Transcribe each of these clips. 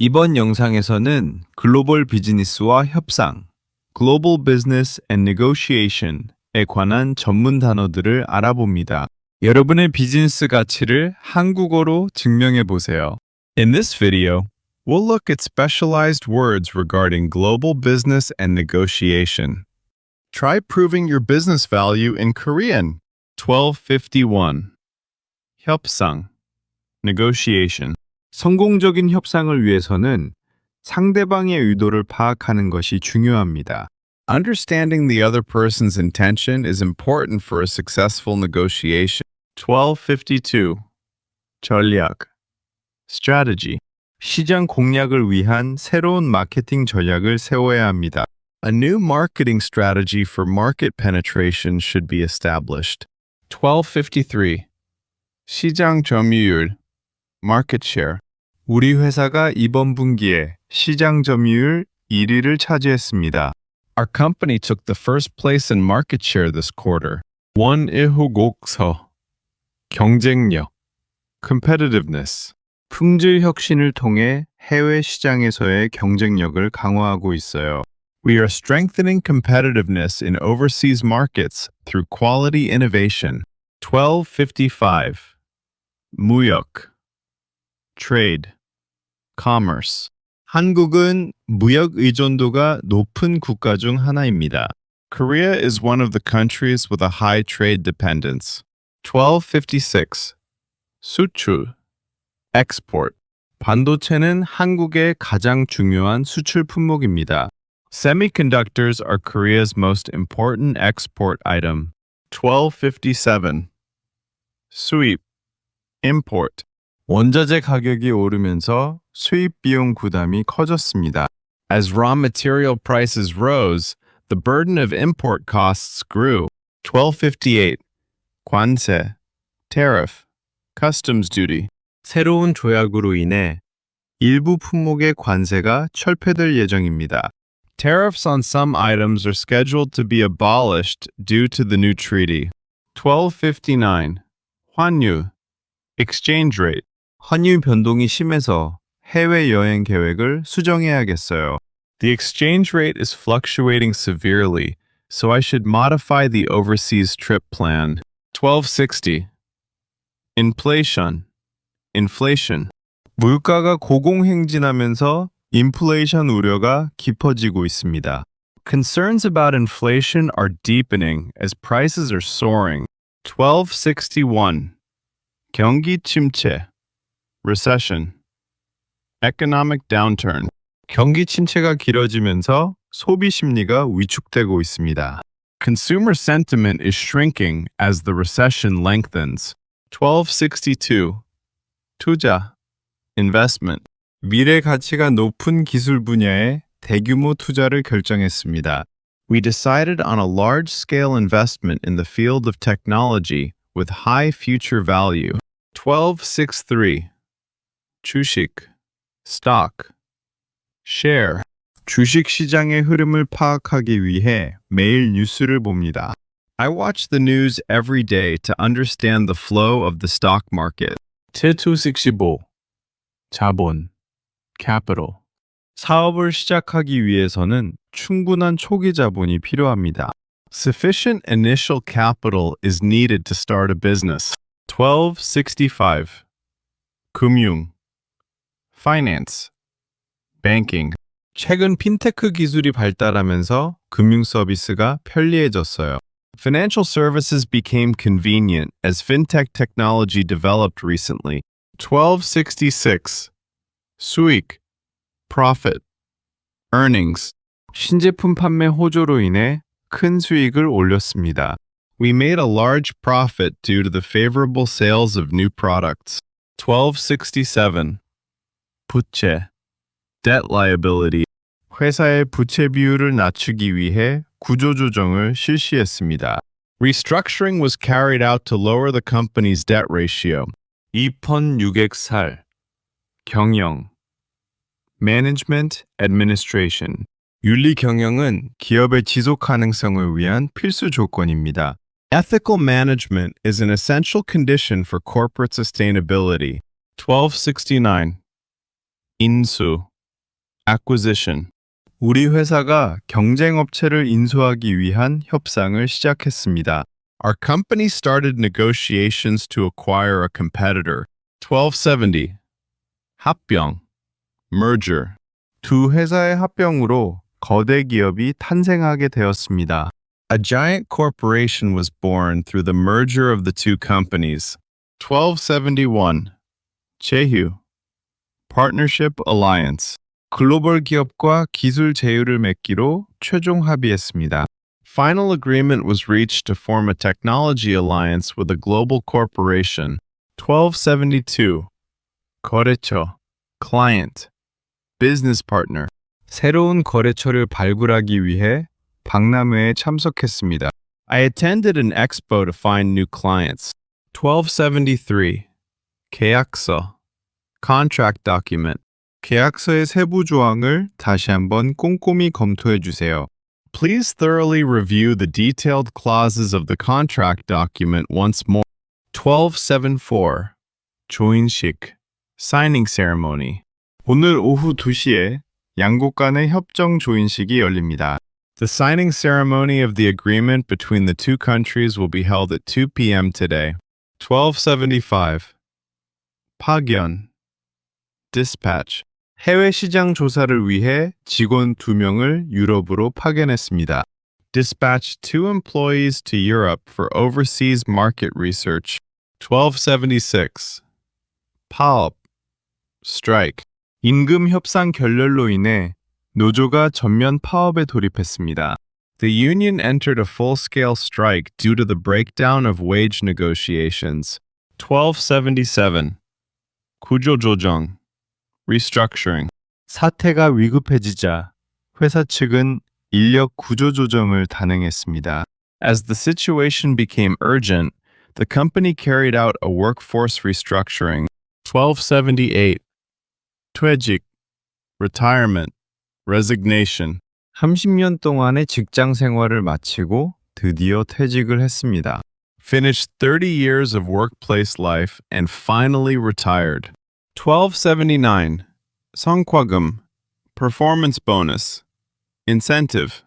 이번 영상에서는 글로벌 비즈니스와 협상, Global Business and Negotiation에 관한 전문 단어들을 알아봅니다. 여러분의 비즈니스 가치를 한국어로 증명해 보세요. In this video, we'll look at specialized words regarding global business and negotiation. Try proving your business value in Korean. 1251. 협상, negotiation. 성공적인 협상을 위해서는 상대방의 의도를 파악하는 것이 중요합니다. Understanding the other person's intention is important for a successful negotiation. 1252. 전략, strategy. 시장 공략을 위한 새로운 마케팅 전략을 세워야 합니다. A new marketing strategy for market penetration should be established. 1253. 시장 점유율, market share. 우리 회사가 이번 분기에 시장 점유율 1위를 차지했습니다. Our company took the first place in market share this quarter. 원예후곡서, 경쟁력, competitiveness. 품질 혁신을 통해 해외 시장에서의 경쟁력을 강화하고 있어요. We are strengthening competitiveness in overseas markets through quality innovation. 1255. 무역, trade, commerce. 한국은 무역 의존도가 높은 국가 중 하나입니다. Korea is one of the countries with a high trade dependence. 1256. 수출, export. 반도체는 한국의 가장 중요한 수출 품목입니다. Semiconductors are Korea's most important export item. 1257. 수입, import. 원자재 가격이 오르면서 수입 비용 부담이 커졌습니다. As raw material prices rose, the burden of import costs grew. 1258. 관세, tariff, customs duty. 새로운 조약으로 인해 일부 품목의 관세가 철폐될 예정입니다. Tariffs on some items are scheduled to be abolished due to the new treaty. 1259. 환율, exchange rate. 환율 변동이 심해서 해외 여행 계획을 수정해야겠어요. The exchange rate is fluctuating severely, so I should modify the overseas trip plan. 1260. inflation. 물가가 고공행진하면서 인플레이션 우려가 깊어지고 있습니다. Concerns about inflation are deepening as prices are soaring. 1261. 경기 침체, recession, Economic downturn. 경기 침체가 길어지면서 소비 심리가 위축되고 있습니다. Consumer sentiment is shrinking as the recession lengthens. 1262. 투자, investment. 미래 가치가 높은 기술 분야에 대규모 투자를 결정했습니다. We decided on a large-scale investment in the field of technology with high future value. 1263. 주식, stock, share. 주식 시장의 흐름을 파악하기 위해 매일 뉴스를 봅니다. I watch the news every day to understand the flow of the stock market. 1265. 자본, capital. 사업을 시작하기 위해서는 충분한 초기 자본이 필요합니다. Sufficient initial capital is needed to start a business. 1265. 금융, finance, banking. 최근 핀테크 기술이 발달하면서 금융 서비스가 편리해졌어요. Financial services became convenient as fintech technology developed recently. 1266. 수익, profit, earnings. 신제품 판매 호조로 인해 큰 수익을 올렸습니다. We made a large profit due to the favorable sales of new products. 1267. 부채, debt liability. 회사의 부채 비율을 낮추기 위해 구조조정을 실시했습니다. Restructuring was carried out to lower the company's debt ratio. 2펀 600살. 경영, management, administration. 윤리 경영은 기업의 지속 가능성을 위한 필수 조건입니다. Ethical management is an essential condition for corporate sustainability. 1269. 인수, acquisition. 우리 회사가 경쟁업체를 인수하기 위한 협상을 시작했습니다. Our company started negotiations to acquire a competitor. 1270. 합병. merger. 두 회사의 합병으로 거대 기업이 탄생하게 되었습니다. A giant corporation was born through the merger of the two companies. 1271. 제휴. partnership alliance. 글로벌 기업과 기술 제휴를 맺기로 최종 합의했습니다. Final agreement was reached to form a technology alliance with a global corporation. 1272. 거래처. client. business partner. 새로운 거래처를 발굴하기 위해 박람회에 참석했습니다. I attended an expo to find new clients. 1273. 계약서. contract document. 계약서의 세부 조항을 다시 한번 꼼꼼히 검토해 주세요. Please thoroughly review the detailed clauses of the contract document once more. 1274. 조인식. signing ceremony. 오늘 오후 2시에 양국 간의 협정 조인식이 열립니다. The signing ceremony of the agreement between the two countries will be held at 2 p.m. today. 1275. 파견. dispatch. 해외 시장 조사를 위해 직원 2명을 유럽으로 파견했습니다. Dispatch 2 employees to Europe for overseas market research. 1276. 파업. strike. 임금 협상 결렬로 인해 노조가 전면 파업에 돌입했습니다. The union entered a full-scale strike due to the breakdown of wage negotiations. 1277. 구조조정. restructuring. 사태가 위급해지자 회사 측은 인력 구조 조정을 단행했습니다. As the situation became urgent, the company carried out a workforce restructuring. 1278. 퇴직. retirement. resignation. 30년 동안의 직장 생활을 마치고 드디어 퇴직을 했습니다. Finished 30 years of workplace life and finally retired. 1279. 성과금. performance bonus. incentive.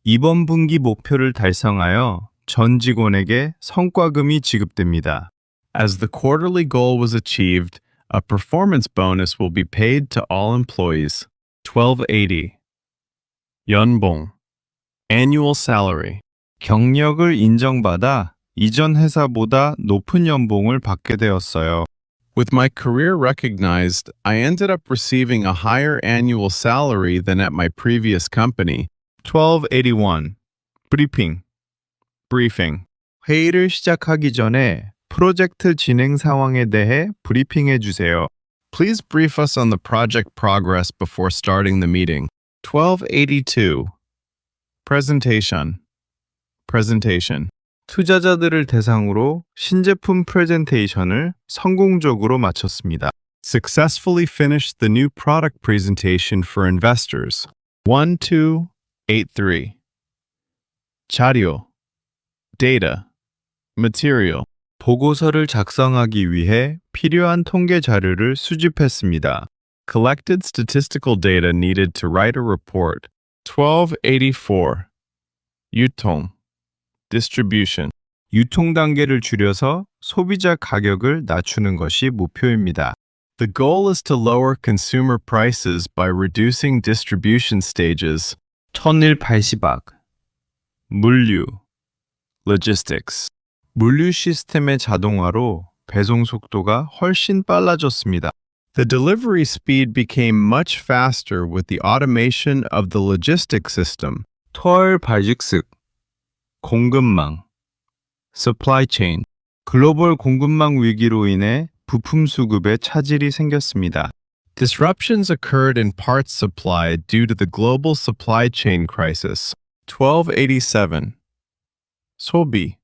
이번 분기 목표를 달성하여 전 직원에게 성과금이 지급됩니다. As the quarterly goal was achieved, a performance bonus will be paid to all employees. 1280. 연봉. annual salary. 경력을 인정받아 이전 회사보다 높은 연봉을 받게 되었어요. With my career recognized, I ended up receiving a higher annual salary than at my previous company. 1281. 브리핑. Briefing. 회의를 시작하기 전에 프로젝트 진행 상황에 대해 브리핑해 주세요. Please brief us on the project progress before starting the meeting. 1282. Presentation. Presentation. 투자자들을 대상으로 신제품 프레젠테이션을 성공적으로 마쳤습니다. Successfully finished the new product presentation for investors. 1283. 자료. Data. Material. 보고서를 작성하기 위해 필요한 통계 자료를 수집했습니다. Collected statistical data needed to write a report. 1284. 유통. Distribution. 유통 단계를 줄여서 소비자 가격을 낮추는 것이 목표입니다. The goal is to lower consumer prices by reducing distribution stages. 천일 80악. 물류. Logistics. 물류 시스템의 자동화로 배송 속도가 훨씬 빨라졌습니다. The delivery speed became much faster with the automation of the logistics system. 토얼 발직습. 공급망. supply chain. 글로벌 공급망 위기로 인해 부품 수급에 차질이 생겼습니다. Disruptions occurred in parts supply due to the global supply chain crisis. 1287. 소비.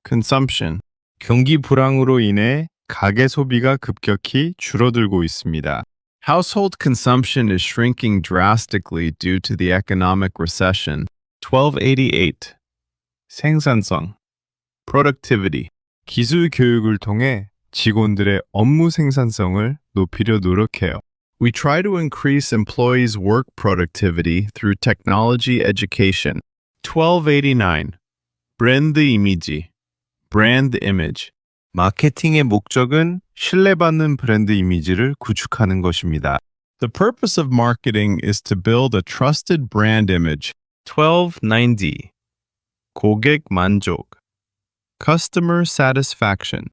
Consumption. 경기 불황으로 인해 가계 소비가 급격히 줄어들고 있습니다. Household consumption is shrinking drastically due to the economic recession. 1288. 생산성. Productivity. 기술 교육을 통해 직원들의 업무 생산성을 높이려 노력해요. We try to increase employees' work productivity through technology education. 1289. 브랜드 이미지. brand image. 마케팅의 목적은 신뢰받는 브랜드 이미지를 구축하는 것입니다. The purpose of marketing is to build a trusted brand image. 1290. 고객 만족. Customer satisfaction.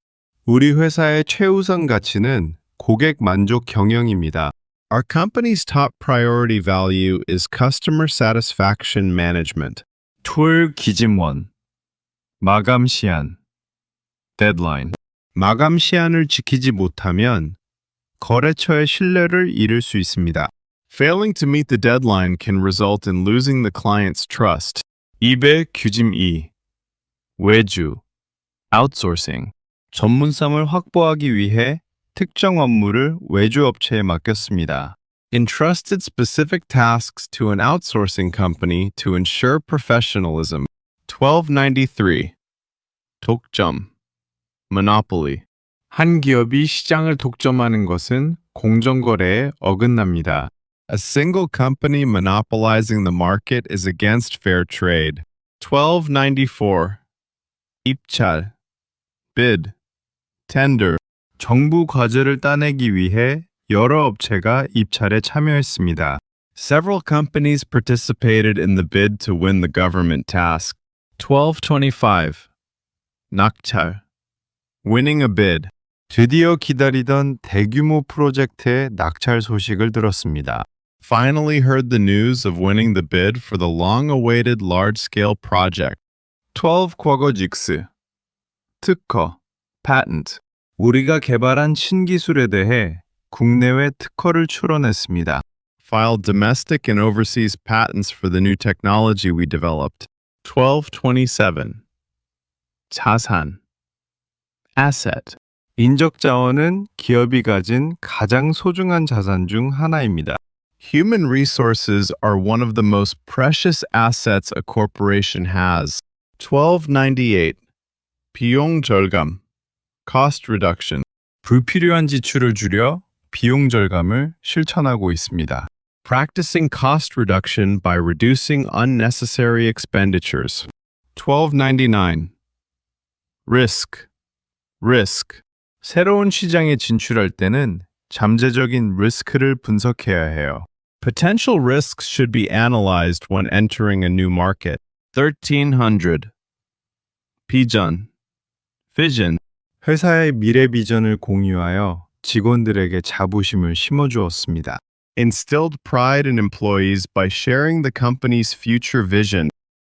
우리 회사의 최우선 가치는 고객 만족 경영입니다. Our company's top priority value is customer satisfaction management. 툴 기짐원. 마감 시한. deadline. 마감 시한을 지키지 못하면 거래처의 신뢰를 잃을 수 있습니다. Failing to meet the deadline can result in losing the client's trust. 200규짐2. 외주. outsourcing. 전문성을 확보하기 위해 특정 업무를 외주 업체에 맡겼습니다. Entrusted specific tasks to an outsourcing company to ensure professionalism. 1293. 독점. Monopoly. 한 기업이 시장을 독점하는 것은 공정거래에 어긋납니다. A single company monopolizing the market is against fair trade. 1294. 입찰. bid. tender. 정부 과제를 따내기 위해 여러 업체가 입찰에 참여했습니다. Several companies participated in the bid to win the government task. 1225. 낙찰. Winning a bid. 드디어 기다리던 대규모 프로젝트의 낙찰 소식을 들었습니다. Finally heard the news of winning the bid for the long-awaited large-scale project. 12 과거 직스. 특허. patent. 우리가 개발한 신기술에 대해 국내외 특허를 출원했습니다. Filed domestic and overseas patents for the new technology we developed. 1227. 자산. asset. 인적 자원은 기업이 가진 가장 소중한 자산 중 하나입니다. Human resources are one of the most precious assets a corporation has. 1298. 비용 절감. Cost reduction. 불필요한 지출을 줄여 비용 절감을 실천하고 있습니다. Practicing cost reduction by reducing unnecessary expenditures. 1299. Risk. Risk. 새로운 시장에 진출할 때는 잠재적인 리스크를 분석해야 해요. Potential risks should be analyzed when entering a new market. 1300. 비전. Vision. 회사의 미래 비전을 공유하여 직원들에게 자부심을 심어주었습니다. Instilled pride in employees by sharing the company's future vision.